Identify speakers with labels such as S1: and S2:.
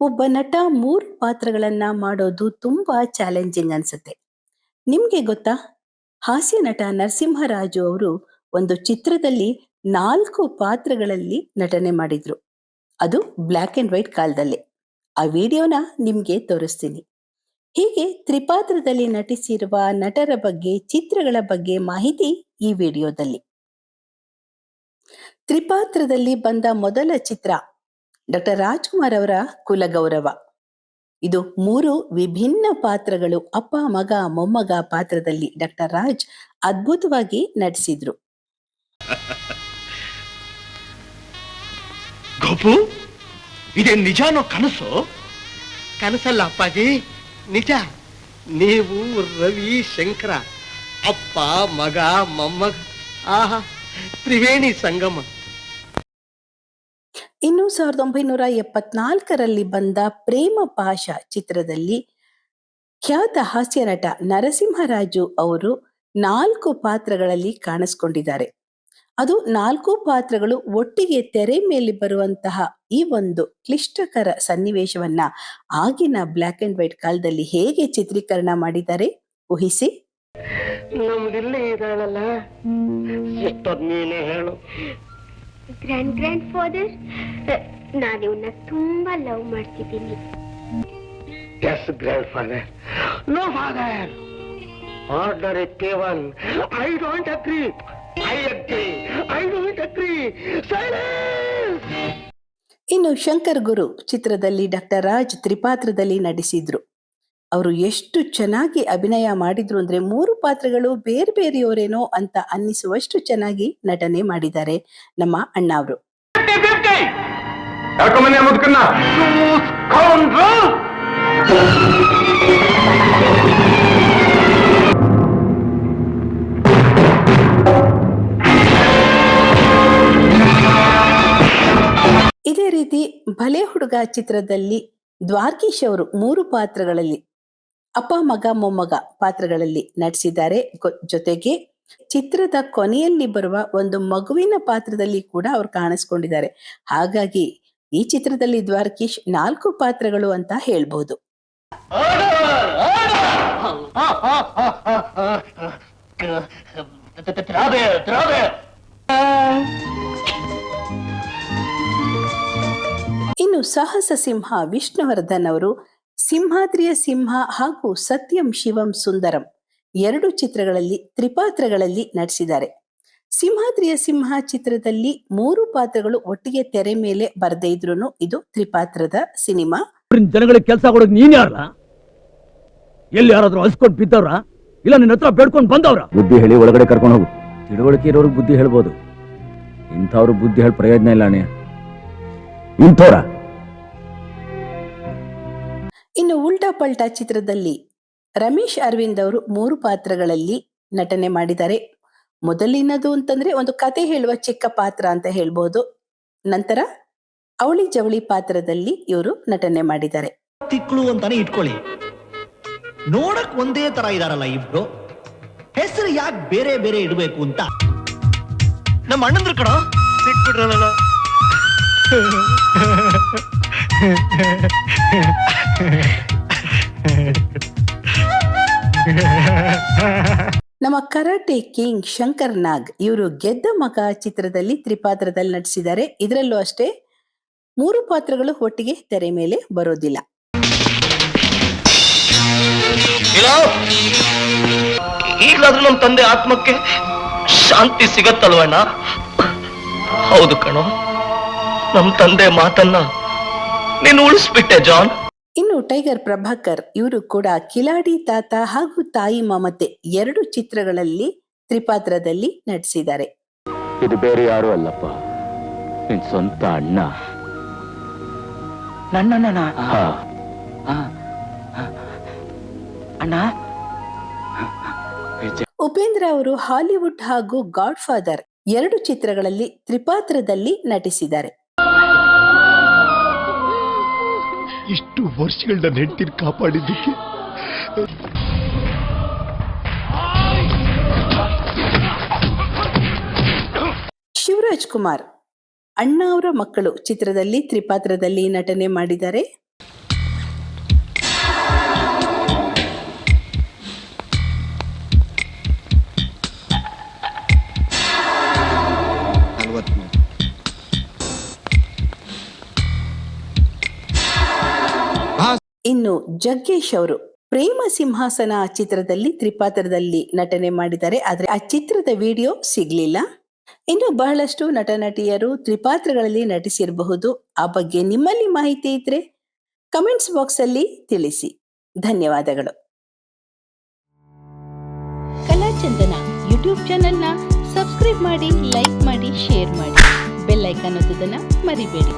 S1: ಒಬ್ಬ ನಟ 3 ಪಾತ್ರಗಳನ್ನ ಮಾಡೋದು ತುಂಬಾ ಚಾಲೆಂಜಿಂಗ್ ಅನ್ಸುತ್ತೆ. ನಿಮ್ಗೆ ಗೊತ್ತಾ? ಹಾಸ್ಯ ನಟ ನರಸಿಂಹರಾಜು ಅವರು ಒಂದು ಚಿತ್ರದಲ್ಲಿ 4 ಪಾತ್ರಗಳಲ್ಲಿ ನಟನೆ ಮಾಡಿದ್ರು. ಅದು ಬ್ಲಾಕ್ ಅಂಡ್ ವೈಟ್ ಕಾಲದಲ್ಲೇ. ಆ ವಿಡಿಯೋನ ನಿಮ್ಗೆ ತೋರಿಸ್ತೀನಿ. ಹೀಗೆ ತ್ರಿಪಾತ್ರದಲ್ಲಿ ನಟಿಸಿರುವ ನಟರ ಬಗ್ಗೆ, ಚಿತ್ರಗಳ ಬಗ್ಗೆ ಮಾಹಿತಿ ಈ ವಿಡಿಯೋದಲ್ಲಿ. ತ್ರಿಪಾತ್ರದಲ್ಲಿ ಬಂದ ಮೊದಲ ಚಿತ್ರ ಡಾಕ್ಟರ್ ರಾಜ್ಕುಮಾರ್ ಅವರ ಕುಲಗೌರವ. ಇದು 3 ವಿಭಿನ್ನ ಪಾತ್ರಗಳು. ಅಪ್ಪ, ಮಗ, ಮೊಮ್ಮಗ ಪಾತ್ರದಲ್ಲಿ ಡಾಕ್ಟರ್ ರಾಜ್ ಅದ್ಭುತವಾಗಿ ನಟಿಸಿದ್ರು.
S2: ಗೋಪು, ಇದೇ ನಿಜಾನೋ ಕನಸು?
S3: ಕನಸಲ್ಲ ಅಪ್ಪಾಜಿ, ನಿಜ. ನೀವು ರವಿ ಶಂಕರ, ಅಪ್ಪ ಮಗ ಮೊಮ್ಮಗ, ಆಹಾ ತ್ರಿವೇಣಿ ಸಂಗಮ.
S1: ಇನ್ನು 1974ರಲ್ಲಿ ಬಂದ ಪ್ರೇಮ ಪಾಶ ಚಿತ್ರದಲ್ಲಿ ಖ್ಯಾತ ಹಾಸ್ಯ ನಟ ನರಸಿಂಹರಾಜು ಅವರು 4 ಪಾತ್ರಗಳಲ್ಲಿ ಕಾಣಿಸ್ಕೊಂಡಿದ್ದಾರೆ. ಅದು 4 ಪಾತ್ರಗಳು ಒಟ್ಟಿಗೆ ತೆರೆ ಮೇಲೆ ಬರುವಂತಹ ಈ ಒಂದು ಕ್ಲಿಷ್ಟಕರ ಸನ್ನಿವೇಶವನ್ನ ಆಗಿನ ಬ್ಲಾಕ್ ಅಂಡ್ ವೈಟ್ ಕಾಲದಲ್ಲಿ ಹೇಗೆ ಚಿತ್ರೀಕರಣ ಮಾಡಿದ್ದಾರೆ ಊಹಿಸಿ.
S3: ನಮ್ದಿಲ್ಲೇ ಇದ್ದಾಳಲ್ಲ, ಎಷ್ಟೊದ್ ನೀನೇ ಹೇಳು.
S4: ಗ್ರ್ಯಾಂಡ್ ಫಾದರ್, ನಾನು ಇವನ್ನ ತುಂಬಾ ಲವ್ ಮಾಡ್ತಿದ್ದೀನಿ.
S3: Yes grand father. No father, order K1. I don't agree. I don't agree. Silence.
S1: ಇನ್ನು ಶಂಕರ್ ಗುರು ಚಿತ್ರದಲ್ಲಿ ಡಾಕ್ಟರ್ ರಾಜ್ ತ್ರಿಪಾತ್ರದಲ್ಲಿ ನಟಿಸಿದ್ರು. ಅವರು ಎಷ್ಟು ಚೆನ್ನಾಗಿ ಅಭಿನಯ ಮಾಡಿದ್ರು ಅಂದ್ರೆ 3 ಪಾತ್ರಗಳು ಬೇರೆ ಬೇರೆಯವರೇನೋ ಅಂತ ಅನ್ನಿಸುವಷ್ಟು ಚೆನ್ನಾಗಿ ನಟನೆ ಮಾಡಿದ್ದಾರೆ ನಮ್ಮ ಅಣ್ಣ ಅವರು. ಇದೇ ರೀತಿ ಭಲೆ ಹುಡುಗ ಚಿತ್ರದಲ್ಲಿ ದ್ವಾರ್ಕೀಶ್ ಅವರು 3 ಪಾತ್ರಗಳಲ್ಲಿ ಅಪ್ಪ, ಮಗ, ಮೊಮ್ಮಗ ಪಾತ್ರಗಳಲ್ಲಿ ನಟಿಸಿದ್ದಾರೆ. ಜೊತೆಗೆ ಚಿತ್ರದ ಕೊನೆಯಲ್ಲಿ ಬರುವ ಒಂದು ಮಗುವಿನ ಪಾತ್ರದಲ್ಲಿ ಕೂಡ ಅವರು ಕಾಣಿಸ್ಕೊಂಡಿದ್ದಾರೆ. ಹಾಗಾಗಿ ಈ ಚಿತ್ರದಲ್ಲಿ ದ್ವಾರಕೀಶ್ 4 ಪಾತ್ರಗಳು ಅಂತ ಹೇಳ್ಬಹುದು. ಇನ್ನು ಸಾಹಸ ಸಿಂಹ ವಿಷ್ಣುವರ್ಧನ್ ಅವರು ಸಿಂಹಾದ್ರಿಯ ಸಿಂಹ ಹಾಗೂ ಸತ್ಯಂ ಶಿವಂ ಸುಂದರಂ 2 ಚಿತ್ರಗಳಲ್ಲಿ ತ್ರಿಪಾತ್ರಗಳಲ್ಲಿ ನಟಿಸಿದ್ದಾರೆ. ಸಿಂಹಾದ್ರಿಯ ಸಿಂಹ ಚಿತ್ರದಲ್ಲಿ 3 ಪಾತ್ರಗಳು ಒಟ್ಟಿಗೆ ತೆರೆ ಮೇಲೆ ಬರದೇ ಇದ್ರೂ ಇದು ತ್ರಿಪಾತ್ರದ ಸಿನಿಮಾ.
S2: ಜನಗಳಿಗೆ ಕೆಲಸ ಕೊಡೋಕೆ ನೀನ್ ಯಾರಲ್ಲ? ಎಲ್ಲಿ ಯಾರಾದ್ರೂ ಹಸ್ಕೊಂಡು ಬಿದ್ದವ್ರ, ಇಲ್ಲ ನಿನ್ನ ಹತ್ರ ಬೇಡ್ಕೊಂಡು ಬಂದವ್ರ? ಬುದ್ಧಿ ಹೇಳಿ ಒಳಗಡೆ ಕರ್ಕೊಂಡು ಹೋಗು. ತಿಳುವಳಿಕೆ ಇರೋರಿಗೆ ಬುದ್ಧಿ ಹೇಳ್ಬೋದು, ಇಂಥವ್ರು ಬುದ್ಧಿ ಹೇಳಿ ಪ್ರಯೋಜನ ಇಲ್ಲ ಅಣ್ಣ. ಇಂಥವ್ರ
S1: ಇನ್ನು ಉಲ್ಟಾ ಪಲ್ಟಾ ಚಿತ್ರದಲ್ಲಿ ರಮೇಶ್ ಅರವಿಂದ್ ಅವರು 3 ಪಾತ್ರಗಳಲ್ಲಿ ನಟನೆ ಮಾಡಿದ್ದಾರೆ. ಮೊದಲಿನದು ಅಂತಂದ್ರೆ ಒಂದು ಕತೆ ಹೇಳುವ ಚಿಕ್ಕ ಪಾತ್ರ ಅಂತ ಹೇಳ್ಬೋದು. ನಂತರ ಅವಳಿ ಜವಳಿ ಪಾತ್ರದಲ್ಲಿ ಇವರು ನಟನೆ ಮಾಡಿದ್ದಾರೆ.
S5: ತಿಕ್ಳು ಅಂತಾನೆ ಇಟ್ಕೊಳ್ಳಿ, ನೋಡಕ್ ಒಂದೇ ತರ ಇದಾರಲ್ಲ ಇಬ್ರು. ಹೆಸರು ಯಾಕೆ ಬೇರೆ ಬೇರೆ ಇಡಬೇಕು ಅಂತ ನಮ್ಮ ಅಣ್ಣಂದ್ರ ಕಣ ಸಿಕ್ಬಿಟ್ರಲ್ಲ.
S1: ನಮ್ಮ ಕರಾಟೆ ಕಿಂಗ್ ಶಂಕರ್ ನಾಗ್ ಇವರು ಗೆದ್ದ ಮಗ ಚಿತ್ರದಲ್ಲಿ ತ್ರಿಪಾತ್ರದಲ್ಲಿ ನಟಿಸಿದ್ದಾರೆ. ಇದರಲ್ಲೂ ಅಷ್ಟೇ 3 ಪಾತ್ರಗಳು ಒಟ್ಟಿಗೆ ತೆರೆ ಮೇಲೆ ಬರೋದಿಲ್ಲ.
S3: ಈಗಲಾದ್ರೂ ನಮ್ಮ ತಂದೆ ಆತ್ಮಕ್ಕೆ ಶಾಂತಿ ಸಿಗತ್ತಲ್ವಣ್ಣ? ಹೌದು ಕಣೋ, ನಮ್ಮ ತಂದೆ ಮಾತನ್ನ ನೀನು ಉಳಿಸ್ಬಿಟ್ಟೆ ಜಾನ್.
S1: ಇನ್ನು ಟೈಗರ್ ಪ್ರಭಾಕರ್ ಇವರು ಕೂಡ ಕಿಲಾಡಿ ತಾತ ಹಾಗೂ ತಾಯಿ ಮಮತೆ 2 ಚಿತ್ರಗಳಲ್ಲಿ ತ್ರಿಪಾತ್ರದಲ್ಲಿ ನಟಿಸಿದ್ದಾರೆ.
S2: ಇದು ಬೇರೆ ಯಾರು ಅಲ್ಲಪ್ಪ, ನಿನ್ ಸ್ವಂತ ಅಣ್ಣ.
S5: ನನ್ನ ಅಣ್ಣ.
S1: ಉಪೇಂದ್ರ ಅವರು ಹಾಲಿವುಡ್ ಹಾಗೂ ಗಾಡ್ ಫಾದರ್ 2 ಚಿತ್ರಗಳಲ್ಲಿ ತ್ರಿಪಾತ್ರದಲ್ಲಿ ನಟಿಸಿದ್ದಾರೆ.
S6: ಇಷ್ಟು ವರ್ಷಗಳನ್ನ ನೆಟ್ಟಿರ್ ಕಾಪಾಡಿದ್ದಕ್ಕೆ
S1: ಶಿವರಾಜ್ ಕುಮಾರ್ ಅಣ್ಣ ಅವರ ಮಕ್ಕಳು ಚಿತ್ರದಲ್ಲಿ ತ್ರಿಪಾತ್ರದಲ್ಲಿ ನಟನೆ ಮಾಡಿದ್ದಾರೆ. ಇನ್ನು ಜಗ್ಗೇಶ್ ಅವರು ಪ್ರೇಮ ಸಿಂಹಾಸನ ಚಿತ್ರದಲ್ಲಿ ತ್ರಿಪಾತ್ರದಲ್ಲಿ ನಟನೆ ಮಾಡಿದ್ದಾರೆ, ಆದರೆ ಆ ಚಿತ್ರದ ವಿಡಿಯೋ ಸಿಗ್ಲಿಲ್ಲ. ಇನ್ನು ಬಹಳಷ್ಟು ನಟ ನಟಿಯರು ತ್ರಿಪಾತ್ರಗಳಲ್ಲಿ ನಟಿಸಿರಬಹುದು. ಆ ಬಗ್ಗೆ ನಿಮ್ಮಲ್ಲಿ ಮಾಹಿತಿ ಇದ್ರೆ ಕಮೆಂಟ್ಸ್ ಬಾಕ್ಸ್ ಅಲ್ಲಿ ತಿಳಿಸಿ. ಧನ್ಯವಾದಗಳು. ಕಲಾಚಂದನ ಯೂಟ್ಯೂಬ್ ಚಾನೆಲ್ನ ಸಬ್ಸ್ಕ್ರೈಬ್ ಮಾಡಿ, ಲೈಕ್ ಮಾಡಿ, ಶೇರ್ ಮಾಡಿ. ಬೆಲ್ ಐಕಾನ್ ಒತ್ತೋದನ್ನ ಮರಿಬೇಡಿ.